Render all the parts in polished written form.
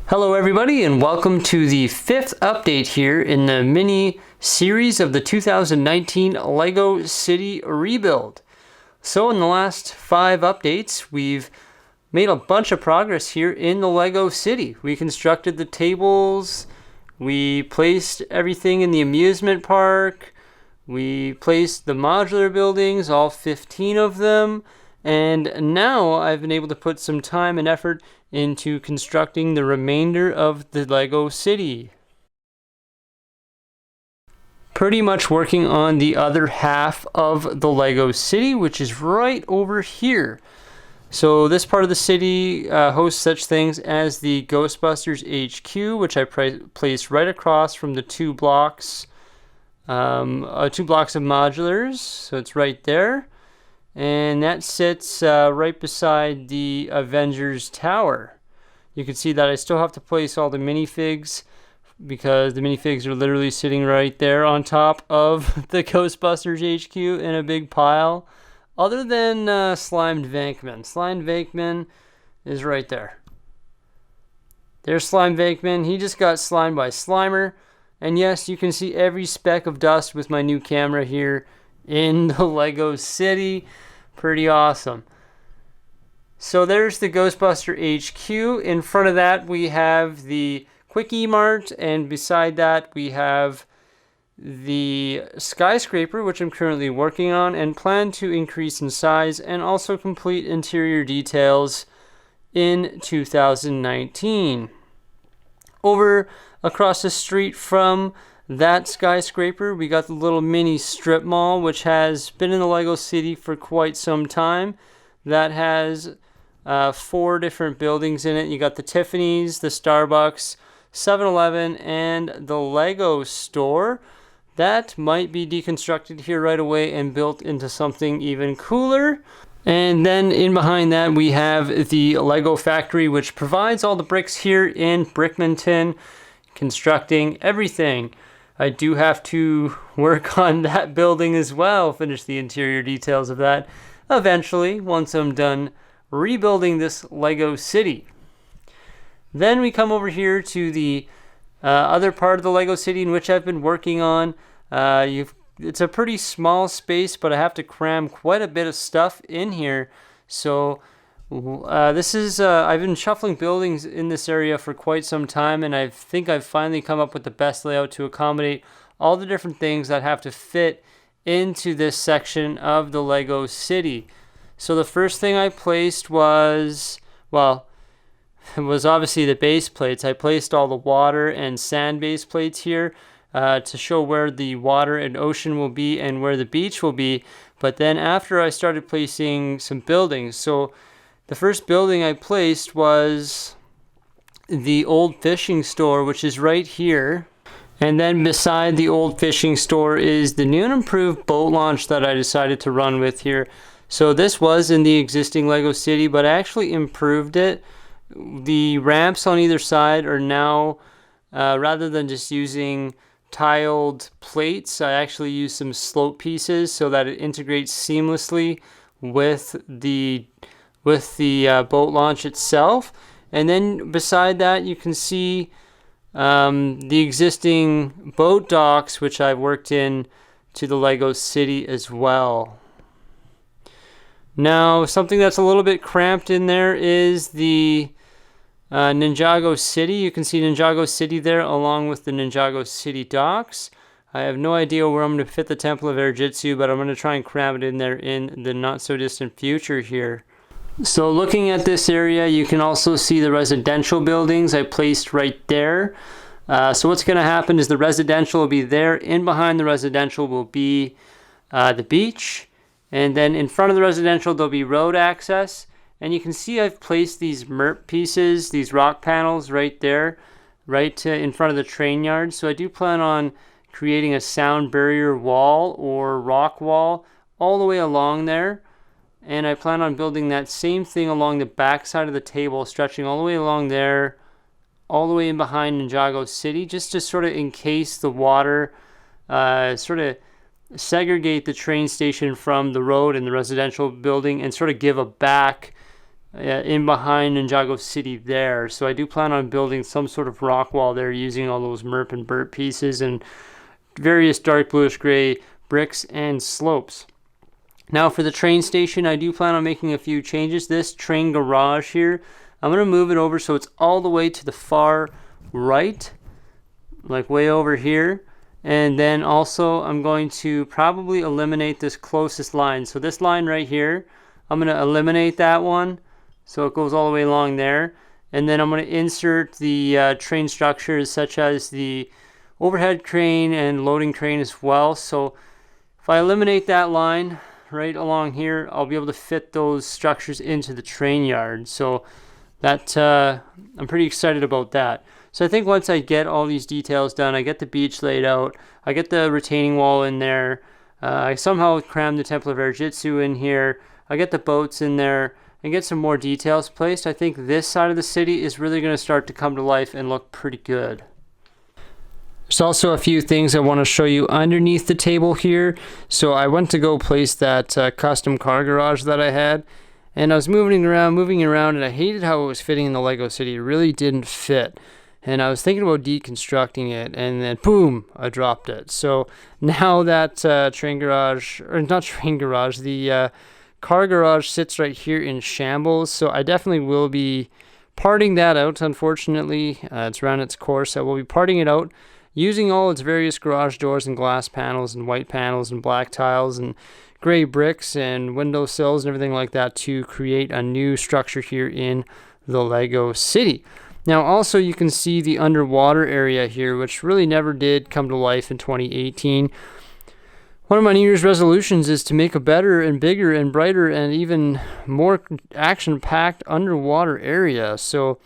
Hello everybody and welcome to the 5th update here in the mini series of the 2019 LEGO City rebuild. So in the last 5 updates we've made a bunch of progress here in the LEGO City. We constructed the tables, we placed everything in the amusement park, we placed the modular buildings, all 15 of them, and now I've been able to put some time and effort into constructing the remainder of the LEGO City. Pretty much working on the other half of the LEGO City, which is right over here. So this part of the city hosts such things as the Ghostbusters HQ, which I placed right across from the 2 blocks of modulars. So it's right there. And that sits right beside the Avengers Tower. You can see that I still have to place all the minifigs because the minifigs are literally sitting right there on top of the Ghostbusters HQ in a big pile. Other than Slimed Venkman. Slimed Venkman is right there. There's Slimed Venkman. He just got slimed by Slimer. And yes, you can see every speck of dust with my new camera here in the LEGO City. Pretty awesome. So there's the Ghostbuster HQ. In front of that we have the Quick-E-Mart, and beside that we have the skyscraper, which I'm currently working on and plan to increase in size and also complete interior details in 2019. Over across the street from that skyscraper, we got the little mini strip mall, which has been in the LEGO City for quite some time. That has 4 different buildings in it. You got the Tiffany's, the Starbucks, 7-Eleven, and the LEGO store. That might be deconstructed here right away and built into something even cooler. And then in behind that we have the LEGO factory, which provides all the bricks here in Brickmanton, constructing everything. I do have to work on that building as well, finish the interior details of that eventually once I'm done rebuilding this LEGO City. Then we come over here to the other part of the LEGO City in which I've been working on. It's a pretty small space, but I have to cram quite a bit of stuff in here. So this is I've been shuffling buildings in this area for quite some time, and I think I've finally come up with the best layout to accommodate all the different things that have to fit into this section of the LEGO City. So the first thing I placed was, well, it was obviously the base plates. I placed all the water and sand base plates here to show where the water and ocean will be and where the beach will be. But then after I started placing some buildings, so the first building I placed was the old fishing store, which is right here. And then beside the old fishing store is the new and improved boat launch that I decided to run with here. So this was in the existing LEGO City, but I actually improved it. The ramps on either side are now, rather than just using tiled plates, I actually use some slope pieces so that it integrates seamlessly with the boat launch itself. And then beside that you can see the existing boat docks, which I've worked in to the LEGO City as well. Now something that's a little bit cramped in there is the Ninjago City. You can see Ninjago City there along with the Ninjago City docks. I have no idea where I'm going to fit the Temple of Air Jitsu, but I'm going to try and cram it in there in the not so distant future here. So looking at this area, you can also see the residential buildings I placed right there. So what's going to happen is the residential will be there. In behind the residential will be the beach. And then in front of the residential, there'll be road access. And you can see I've placed these MERP pieces, these rock panels right there, right in front of the train yard. So I do plan on creating a sound barrier wall or rock wall all the way along there. And I plan on building that same thing along the back side of the table, stretching all the way along there, all the way in behind Ninjago City, just to sort of encase the water, sort of segregate the train station from the road and the residential building, and sort of give a back in behind Ninjago City there. So I do plan on building some sort of rock wall there using all those Merp and Burt pieces and various dark bluish gray bricks and slopes. Now for the train station, I do plan on making a few changes. This train garage here, I'm going to move it over so it's all the way to the far right, like way over here. And then also I'm going to probably eliminate this closest line. So this line right here, I'm going to eliminate that one so it goes all the way along there. And then I'm going to insert the train structures such as the overhead crane and loading crane as well. So if I eliminate that line right along here, I'll be able to fit those structures into the train yard. So that I'm pretty excited about that. So I think once I get all these details done, I get the beach laid out, I get the retaining wall in there, I somehow cram the Temple of Air Jitsu in here, I get the boats in there, and get some more details placed, I think this side of the city is really going to start to come to life and look pretty good. There's also a few things I want to show you underneath the table here. So I went to go place that custom car garage that I had, and I was moving around, and I hated how it was fitting in the Lego City. It really didn't fit. And I was thinking about deconstructing it, and then boom, I dropped it. So now that the car garage sits right here in shambles. So I definitely will be parting that out, unfortunately. It's run its course. I will be parting it out, using all its various garage doors and glass panels and white panels and black tiles and gray bricks and window sills and everything like that to create a new structure here in the Lego City. Now also you can see the underwater area here, which really never did come to life in 2018. One of my New Year's resolutions is to make a better and bigger and brighter and even more action-packed underwater area. So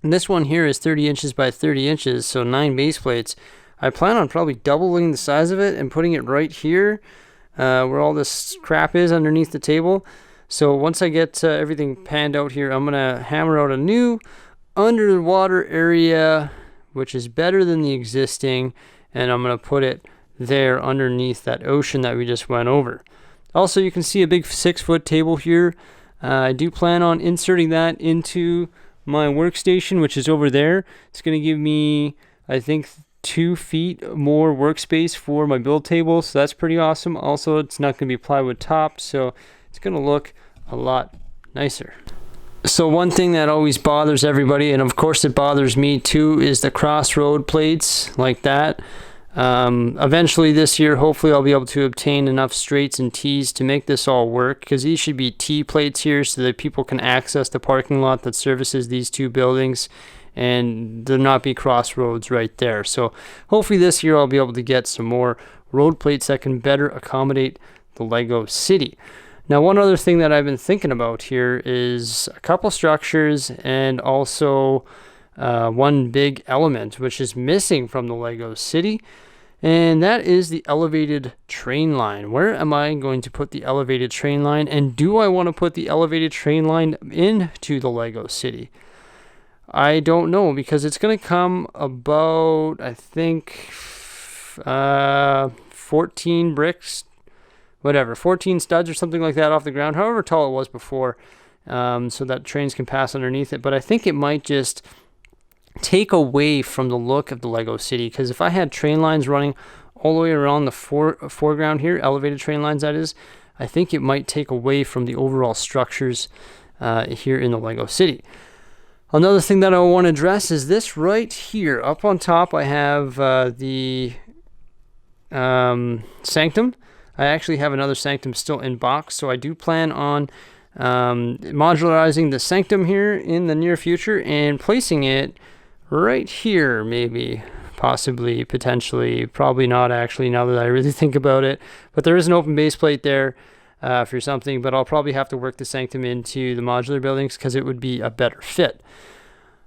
this one here is 30 inches by 30 inches, so 9 base plates. I plan on probably doubling the size of it and putting it right here where all this crap is underneath the table. So once I get everything panned out here, I'm going to hammer out a new underwater area, which is better than the existing, and I'm going to put it there underneath that ocean that we just went over. Also, you can see a big 6-foot table here. I do plan on inserting that into my workstation, which is over there. It's going to give me, I think, 2 feet more workspace for my build table, so that's pretty awesome. Also, it's not going to be plywood top, so it's going to look a lot nicer. So one thing that always bothers everybody, and of course it bothers me too, is the crossroad plates like that. Eventually this year, hopefully I'll be able to obtain enough straights and T's to make this all work, because these should be T plates here so that people can access the parking lot that services these two buildings, and there not be crossroads right there. So hopefully this year I'll be able to get some more road plates that can better accommodate the Lego City. Now, one other thing that I've been thinking about here is a couple structures and also one big element which is missing from the Lego City, and that is the elevated train line. Where am I going to put the elevated train line, and do I want to put the elevated train line into the Lego City? I don't know, because it's going to come about, I think, 14 bricks, 14 studs or something like that off the ground, however tall it was before, so that trains can pass underneath it. But I think it might just take away from the look of the Lego City, because if I had train lines running all the way around the foreground here, elevated train lines that is, I think it might take away from the overall structures here in the Lego City. Another thing that I want to address is this right here. Up on top I have the sanctum. I actually have another sanctum still in box, so I do plan on modularizing the sanctum here in the near future and placing it right here, maybe, possibly, potentially, probably not actually, now that I really think about it. But there is an open base plate there for something, but I'll probably have to work the sanctum into the modular buildings because it would be a better fit.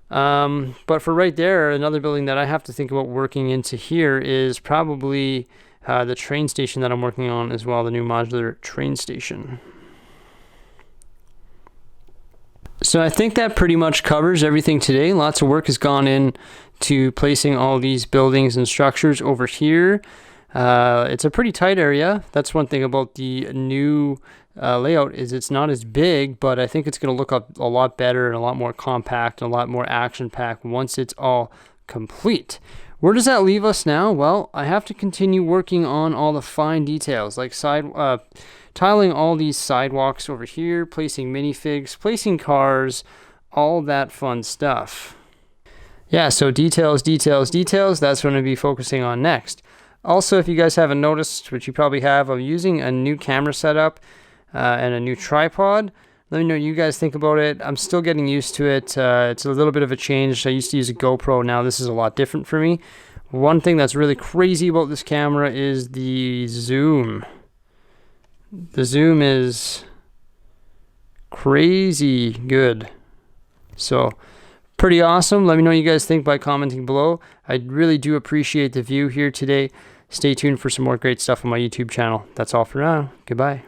But for right there, another building that I have to think about working into here is probably the train station that I'm working on as well, the new modular train station. So I think that pretty much covers everything today. Lots of work has gone in to placing all these buildings and structures over here. It's a pretty tight area. That's one thing about the new layout is it's not as big, but I think it's going to look a lot better and a lot more compact and a lot more action-packed once it's all complete. Where does that leave us now? Well, I have to continue working on all the fine details, like tiling all these sidewalks over here, placing minifigs, placing cars, all that fun stuff. Yeah, so details, details, details, that's what I'm going to be focusing on next. Also, if you guys haven't noticed, which you probably have, I'm using a new camera setup and a new tripod. Let me know what you guys think about it. I'm still getting used to it. It's a little bit of a change. I used to use a GoPro. Now this is a lot different for me. One thing that's really crazy about this camera is the zoom. The zoom is crazy good. So, pretty awesome. Let me know what you guys think by commenting below. I really do appreciate the view here today. Stay tuned for some more great stuff on my YouTube channel. That's all for now. Goodbye.